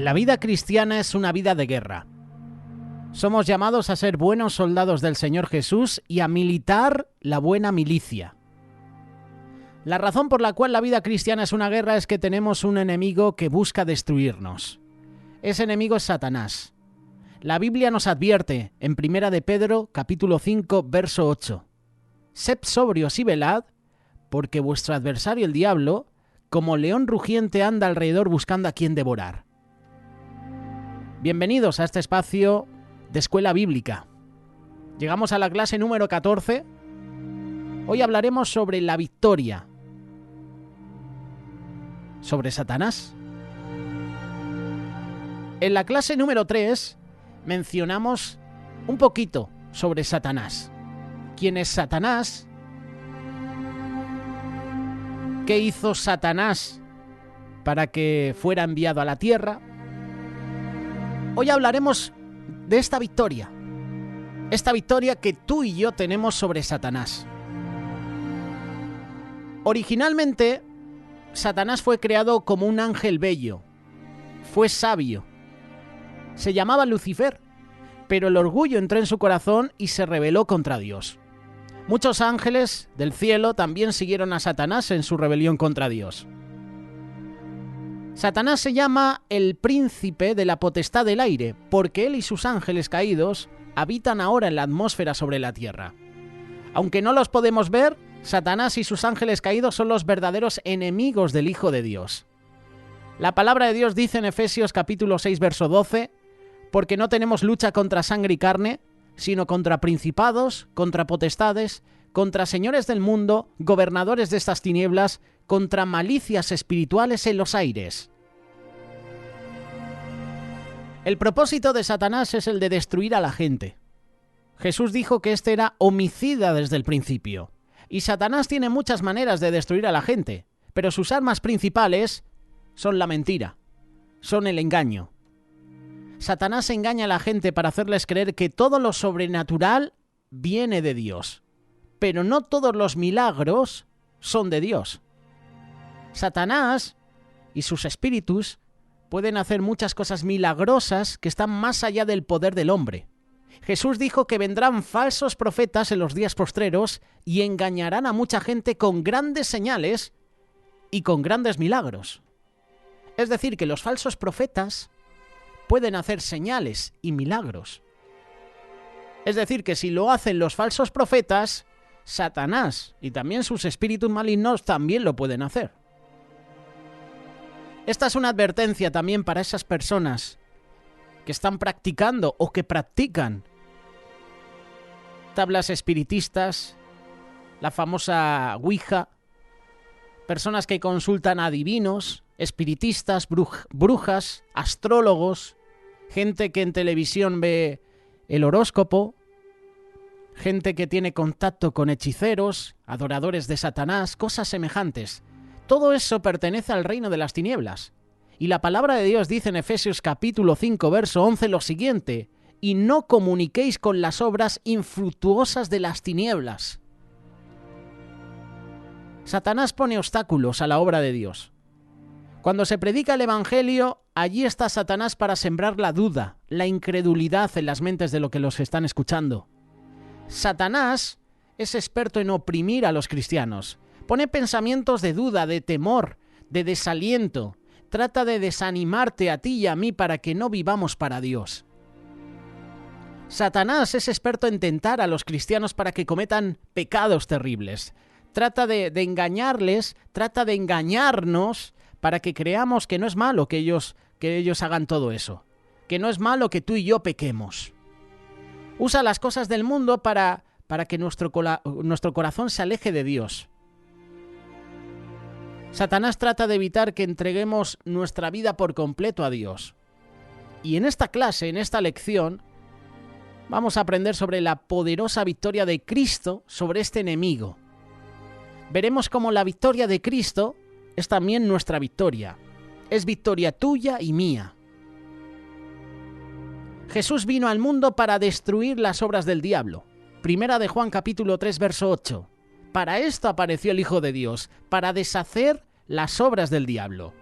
La vida cristiana es una vida de guerra. Somos llamados a ser buenos soldados del Señor Jesús y a militar la buena milicia. La razón por la cual la vida cristiana es una guerra es que tenemos un enemigo que busca destruirnos. Ese enemigo es Satanás. La Biblia nos advierte en 1 de Pedro, capítulo 5, verso 8. Sed sobrios y velad, porque vuestro adversario el diablo, como león rugiente, anda alrededor buscando a quien devorar. Bienvenidos a este espacio de Escuela Bíblica. Llegamos a la clase número 14. Hoy hablaremos sobre la victoria. Sobre Satanás. En la clase número 3 mencionamos un poquito sobre Satanás. ¿Quién es Satanás? ¿Qué hizo Satanás para que fuera enviado a la tierra? Hoy hablaremos de esta victoria que tú y yo tenemos sobre Satanás. Originalmente, Satanás fue creado como un ángel bello, fue sabio, se llamaba Lucifer, pero el orgullo entró en su corazón y se rebeló contra Dios. Muchos ángeles del cielo también siguieron a Satanás en su rebelión contra Dios. Satanás se llama el príncipe de la potestad del aire, porque él y sus ángeles caídos habitan ahora en la atmósfera sobre la tierra. Aunque no los podemos ver, Satanás y sus ángeles caídos son los verdaderos enemigos del Hijo de Dios. La palabra de Dios dice en Efesios capítulo 6, verso 12, porque no tenemos lucha contra sangre y carne, sino contra principados, contra potestades, contra señores del mundo, gobernadores de estas tinieblas, contra malicias espirituales en los aires. El propósito de Satanás es el de destruir a la gente. Jesús dijo que este era homicida desde el principio. Y Satanás tiene muchas maneras de destruir a la gente, pero sus armas principales son la mentira, son el engaño. Satanás engaña a la gente para hacerles creer que todo lo sobrenatural viene de Dios, pero no todos los milagros son de Dios. Satanás y sus espíritus pueden hacer muchas cosas milagrosas que están más allá del poder del hombre. Jesús dijo que vendrán falsos profetas en los días postreros y engañarán a mucha gente con grandes señales y con grandes milagros. Es decir, que los falsos profetas pueden hacer señales y milagros. Es decir, que si lo hacen los falsos profetas, Satanás y también sus espíritus malignos también lo pueden hacer. Esta es una advertencia también para esas personas que están practicando o que practican tablas espiritistas, la famosa Ouija, personas que consultan a adivinos, espiritistas, brujas, astrólogos, gente que en televisión ve el horóscopo, gente que tiene contacto con hechiceros, adoradores de Satanás, cosas semejantes. Todo eso pertenece al reino de las tinieblas. Y la palabra de Dios dice en Efesios capítulo 5, verso 11 lo siguiente: y no comuniquéis con las obras infructuosas de las tinieblas. Satanás pone obstáculos a la obra de Dios. Cuando se predica el Evangelio, allí está Satanás para sembrar la duda, la incredulidad en las mentes de los que los están escuchando. Satanás es experto en oprimir a los cristianos. Pone pensamientos de duda, de temor, de desaliento. Trata de desanimarte a ti y a mí para que no vivamos para Dios. Satanás es experto en tentar a los cristianos para que cometan pecados terribles. Trata de engañarles, trata de engañarnos para que creamos que no es malo que ellos hagan todo eso, que no es malo que tú y yo pequemos. Usa las cosas del mundo para que nuestro corazón se aleje de Dios. Satanás trata de evitar que entreguemos nuestra vida por completo a Dios. Y en esta clase, en esta lección, vamos a aprender sobre la poderosa victoria de Cristo sobre este enemigo. Veremos cómo la victoria de Cristo es también nuestra victoria. Es victoria tuya y mía. Jesús vino al mundo para destruir las obras del diablo. Primera de Juan capítulo 3, verso 8. Para esto apareció el Hijo de Dios, para deshacer las obras del diablo.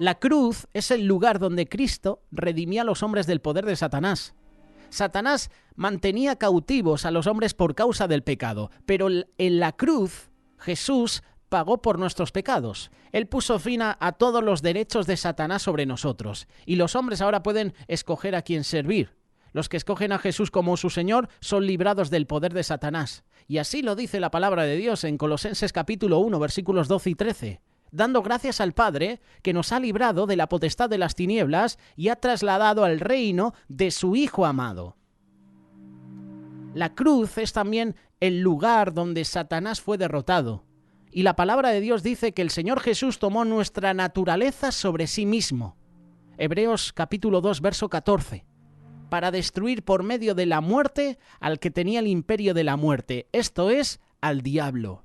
La cruz es el lugar donde Cristo redimía a los hombres del poder de Satanás. Satanás mantenía cautivos a los hombres por causa del pecado, pero en la cruz Jesús pagó por nuestros pecados. Él puso fin a todos los derechos de Satanás sobre nosotros, y los hombres ahora pueden escoger a quién servir. Los que escogen a Jesús como su Señor son librados del poder de Satanás. Y así lo dice la palabra de Dios en Colosenses capítulo 1, versículos 12 y 13. Dando gracias al Padre, que nos ha librado de la potestad de las tinieblas y ha trasladado al reino de su Hijo amado. La cruz es también el lugar donde Satanás fue derrotado. Y la palabra de Dios dice que el Señor Jesús tomó nuestra naturaleza sobre sí mismo. Hebreos capítulo 2, verso 14. Para destruir por medio de la muerte al que tenía el imperio de la muerte, esto es, al diablo.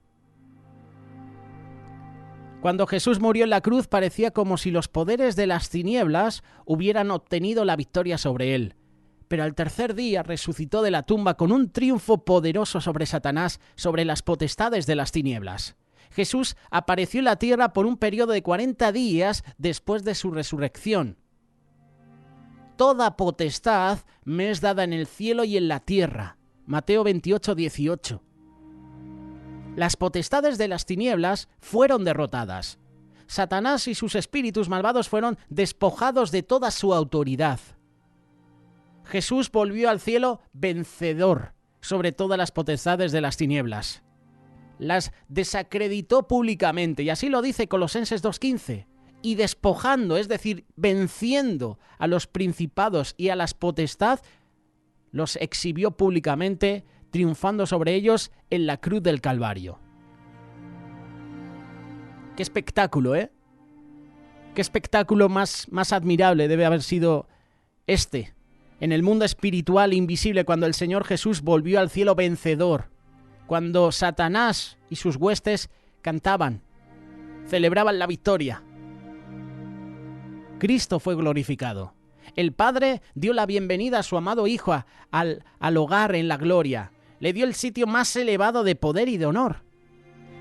Cuando Jesús murió en la cruz parecía como si los poderes de las tinieblas hubieran obtenido la victoria sobre él. Pero al tercer día resucitó de la tumba con un triunfo poderoso sobre Satanás, sobre las potestades de las tinieblas. Jesús apareció en la tierra por un periodo de 40 días después de su resurrección. Toda potestad me es dada en el cielo y en la tierra. Mateo 28, 18. Las potestades de las tinieblas fueron derrotadas. Satanás y sus espíritus malvados fueron despojados de toda su autoridad. Jesús volvió al cielo vencedor sobre todas las potestades de las tinieblas. Las desacreditó públicamente, y así lo dice Colosenses 2:15. Y despojando, es decir, venciendo a los principados y a las potestades, los exhibió públicamente, triunfando sobre ellos en la cruz del Calvario. ¡Qué espectáculo, eh! ¡Qué espectáculo más admirable debe haber sido este! En el mundo espiritual invisible, cuando el Señor Jesús volvió al cielo vencedor, cuando Satanás y sus huestes cantaban, celebraban la victoria. Cristo fue glorificado. El Padre dio la bienvenida a su amado Hijo al hogar en la gloria. Le dio el sitio más elevado de poder y de honor.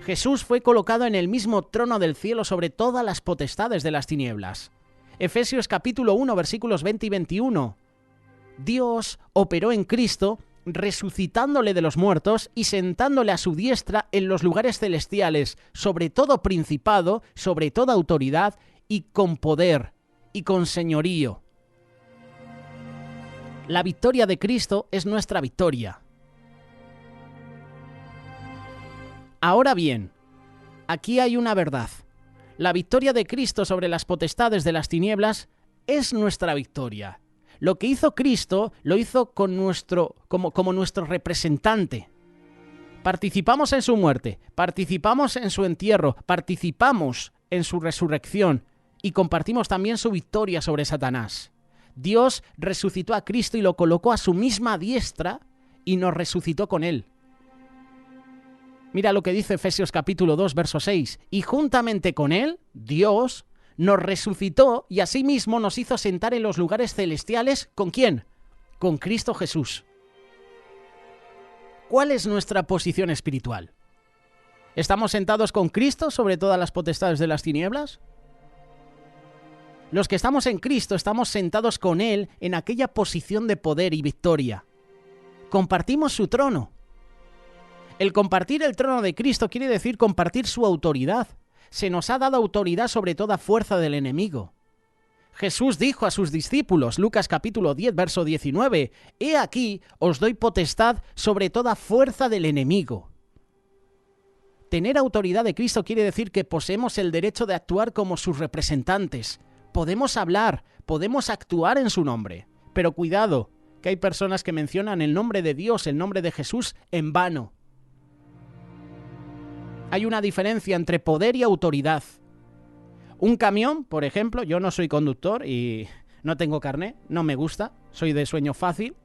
Jesús fue colocado en el mismo trono del cielo sobre todas las potestades de las tinieblas. Efesios capítulo 1, versículos 20 y 21. Dios operó en Cristo, resucitándole de los muertos y sentándole a su diestra en los lugares celestiales, sobre todo principado, sobre toda autoridad y con poder y con señorío. La victoria de Cristo es nuestra victoria. Ahora bien, aquí hay una verdad. La victoria de Cristo sobre las potestades de las tinieblas es nuestra victoria. Lo que hizo Cristo lo hizo con como nuestro representante. Participamos en su muerte, participamos en su entierro, participamos en su resurrección y compartimos también su victoria sobre Satanás. Dios resucitó a Cristo y lo colocó a su misma diestra y nos resucitó con él. Mira lo que dice Efesios capítulo 2, verso 6. Y juntamente con él, Dios nos resucitó y asimismo nos hizo sentar en los lugares celestiales. ¿Con quién? Con Cristo Jesús. ¿Cuál es nuestra posición espiritual? ¿Estamos sentados con Cristo sobre todas las potestades de las tinieblas? Los que estamos en Cristo estamos sentados con Él en aquella posición de poder y victoria. Compartimos su trono. El compartir el trono de Cristo quiere decir compartir su autoridad. Se nos ha dado autoridad sobre toda fuerza del enemigo. Jesús dijo a sus discípulos, Lucas capítulo 10, verso 19, «He aquí, os doy potestad sobre toda fuerza del enemigo». Tener autoridad de Cristo quiere decir que poseemos el derecho de actuar como sus representantes. Podemos hablar, podemos actuar en su nombre. Pero cuidado, que hay personas que mencionan el nombre de Dios, el nombre de Jesús, en vano. Hay una diferencia entre poder y autoridad. Un camión, por ejemplo, yo no soy conductor y no tengo carné, no me gusta, soy de sueño fácil,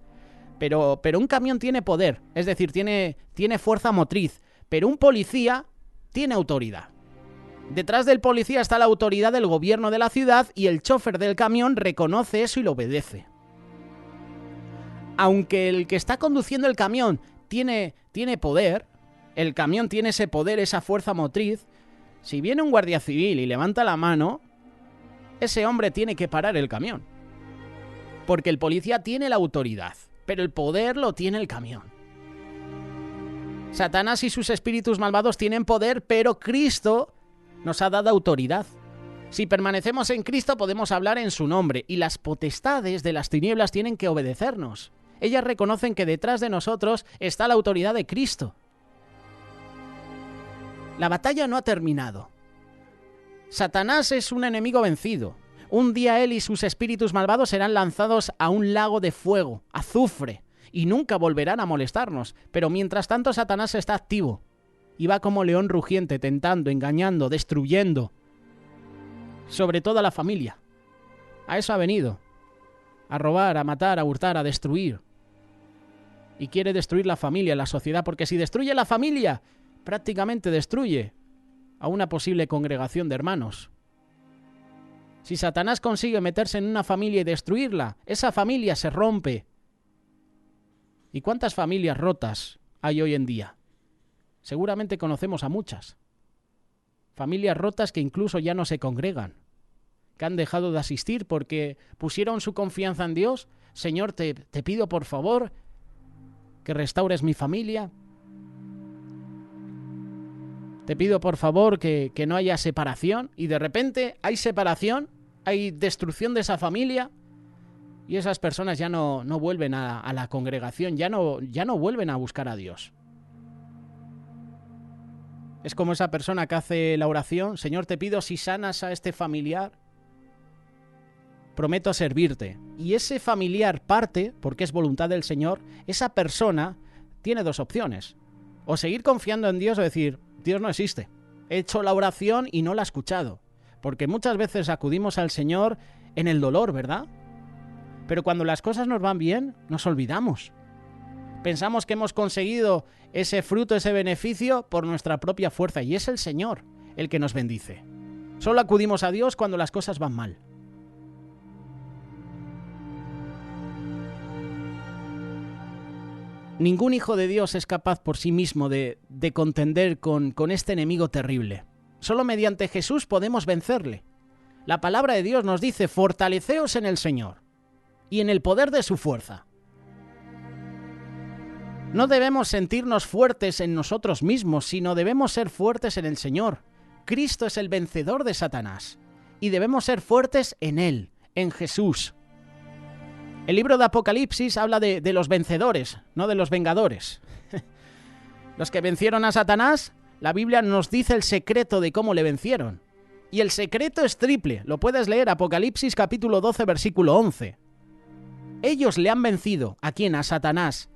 pero un camión tiene poder, es decir, tiene fuerza motriz, pero un policía tiene autoridad. Detrás del policía está la autoridad del gobierno de la ciudad y el chofer del camión reconoce eso y lo obedece. Aunque el que está conduciendo el camión tiene poder, el camión tiene ese poder, esa fuerza motriz, si viene un guardia civil y levanta la mano, ese hombre tiene que parar el camión. Porque el policía tiene la autoridad, pero el poder lo tiene el camión. Satanás y sus espíritus malvados tienen poder, pero Cristo nos ha dado autoridad. Si permanecemos en Cristo podemos hablar en su nombre, y las potestades de las tinieblas tienen que obedecernos. Ellas reconocen que detrás de nosotros está la autoridad de Cristo. La batalla no ha terminado. Satanás es un enemigo vencido. Un día él y sus espíritus malvados serán lanzados a un lago de fuego, azufre, y nunca volverán a molestarnos. Pero mientras tanto Satanás está activo y va como león rugiente, tentando, engañando, destruyendo, sobre todo a la familia. A eso ha venido. A robar, a matar, a hurtar, a destruir. Y quiere destruir la familia, la sociedad, porque si destruye la familia, prácticamente destruye a una posible congregación de hermanos. Si Satanás consigue meterse en una familia y destruirla, esa familia se rompe. ¿Y cuántas familias rotas hay hoy en día? Seguramente conocemos a muchas. Familias rotas que incluso ya no se congregan, que han dejado de asistir porque pusieron su confianza en Dios. Señor, te pido por favor que restaures mi familia. Te pido por favor que no haya separación, y de repente hay separación, hay destrucción de esa familia, y esas personas ya no vuelven a la congregación, ya no vuelven a buscar a Dios. Es como esa persona que hace la oración: Señor, te pido si sanas a este familiar, prometo servirte. Y ese familiar parte, porque es voluntad del Señor. Esa persona tiene dos opciones: o seguir confiando en Dios o decir, Dios no existe. He hecho la oración y no la he escuchado. Porque muchas veces acudimos al Señor en el dolor, ¿verdad? Pero cuando las cosas nos van bien, nos olvidamos. Pensamos que hemos conseguido ese fruto, ese beneficio por nuestra propia fuerza, y es el Señor el que nos bendice. Solo acudimos a Dios cuando las cosas van mal. Ningún hijo de Dios es capaz por sí mismo de contender con este enemigo terrible. Solo mediante Jesús podemos vencerle. La palabra de Dios nos dice: fortaleceos en el Señor y en el poder de su fuerza. No debemos sentirnos fuertes en nosotros mismos, sino debemos ser fuertes en el Señor. Cristo es el vencedor de Satanás y debemos ser fuertes en Él, en Jesús. El libro de Apocalipsis habla de los vencedores, no de los vengadores. Los que vencieron a Satanás, la Biblia nos dice el secreto de cómo le vencieron. Y el secreto es triple. Lo puedes leer, Apocalipsis capítulo 12, versículo 11. Ellos le han vencido. ¿A quién? A Satanás.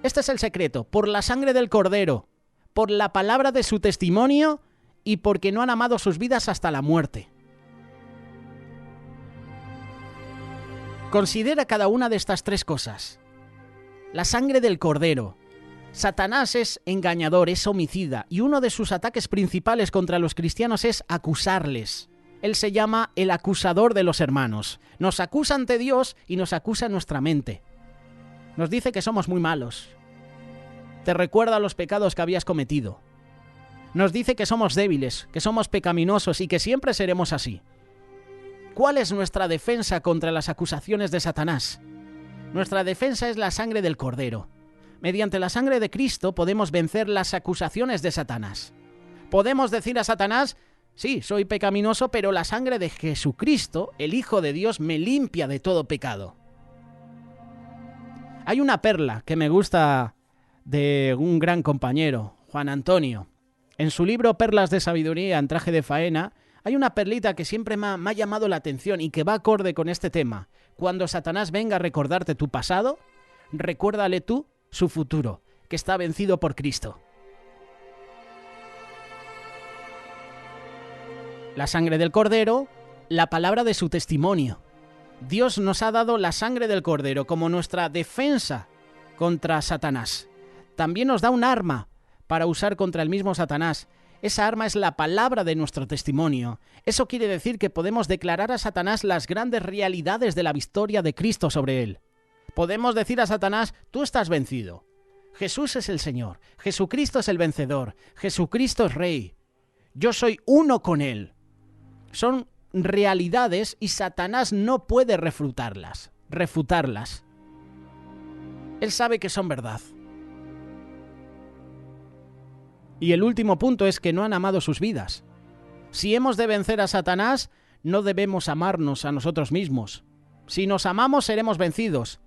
Este es el secreto: por la sangre del Cordero, por la palabra de su testimonio y porque no han amado sus vidas hasta la muerte. Considera cada una de estas tres cosas. La sangre del Cordero. Satanás es engañador, es homicida, y uno de sus ataques principales contra los cristianos es acusarles. Él se llama el acusador de los hermanos. Nos acusa ante Dios y nos acusa en nuestra mente. Nos dice que somos muy malos. Te recuerda los pecados que habías cometido. Nos dice que somos débiles, que somos pecaminosos y que siempre seremos así. ¿Cuál es nuestra defensa contra las acusaciones de Satanás? Nuestra defensa es la sangre del Cordero. Mediante la sangre de Cristo podemos vencer las acusaciones de Satanás. Podemos decir a Satanás: sí, soy pecaminoso, pero la sangre de Jesucristo, el Hijo de Dios, me limpia de todo pecado. Hay una perla que me gusta de un gran compañero, Juan Antonio. En su libro Perlas de Sabiduría en traje de faena, hay una perlita que siempre me ha llamado la atención y que va acorde con este tema. Cuando Satanás venga a recordarte tu pasado, recuérdale tú su futuro, que está vencido por Cristo. La sangre del Cordero, la palabra de su testimonio. Dios nos ha dado la sangre del Cordero como nuestra defensa contra Satanás. También nos da un arma para usar contra el mismo Satanás. Esa arma es la palabra de nuestro testimonio. Eso quiere decir que podemos declarar a Satanás las grandes realidades de la victoria de Cristo sobre él. Podemos decir a Satanás: tú estás vencido. Jesús es el Señor. Jesucristo es el vencedor. Jesucristo es Rey. Yo soy uno con Él. Son realidades y Satanás no puede refutarlas. Él sabe que son verdad. Y el último punto es que no han amado sus vidas. Si hemos de vencer a Satanás, no debemos amarnos a nosotros mismos. Si nos amamos, seremos vencidos.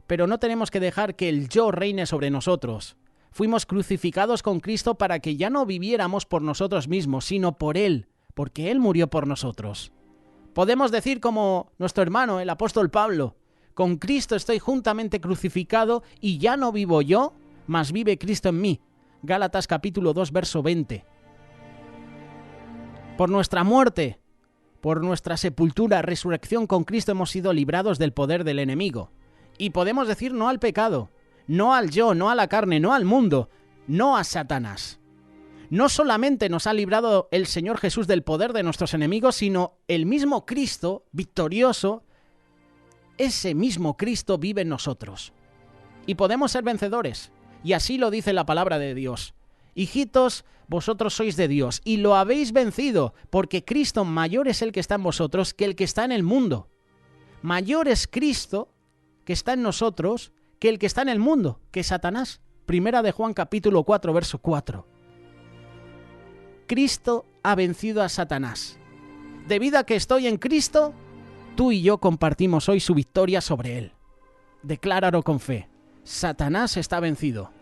Pero no tenemos que dejar que el yo reine sobre nosotros. Fuimos crucificados con Cristo para que ya no viviéramos por nosotros mismos, sino por Él, porque Él murió por nosotros. Podemos decir como nuestro hermano, el apóstol Pablo: con Cristo estoy juntamente crucificado y ya no vivo yo, mas vive Cristo en mí. Gálatas capítulo 2, verso 20. Por nuestra muerte, por nuestra sepultura, resurrección con Cristo hemos sido librados del poder del enemigo. Y podemos decir no al pecado, no al yo, no a la carne, no al mundo, no a Satanás. No solamente nos ha librado el Señor Jesús del poder de nuestros enemigos, sino el mismo Cristo victorioso, ese mismo Cristo vive en nosotros. Y podemos ser vencedores. Y así lo dice la palabra de Dios. Hijitos, vosotros sois de Dios y lo habéis vencido, porque Cristo mayor es el que está en vosotros que el que está en el mundo. Mayor es Cristo que está en nosotros que el que está en el mundo, que es Satanás. Primera de Juan capítulo 4, verso 4. Cristo ha vencido a Satanás. Debido a que estoy en Cristo, tú y yo compartimos hoy su victoria sobre él. Decláralo con fe. Satanás está vencido.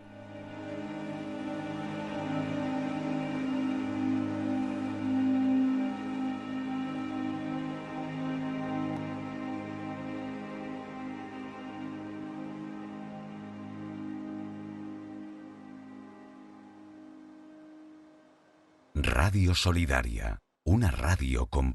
Radio Solidaria, una radio con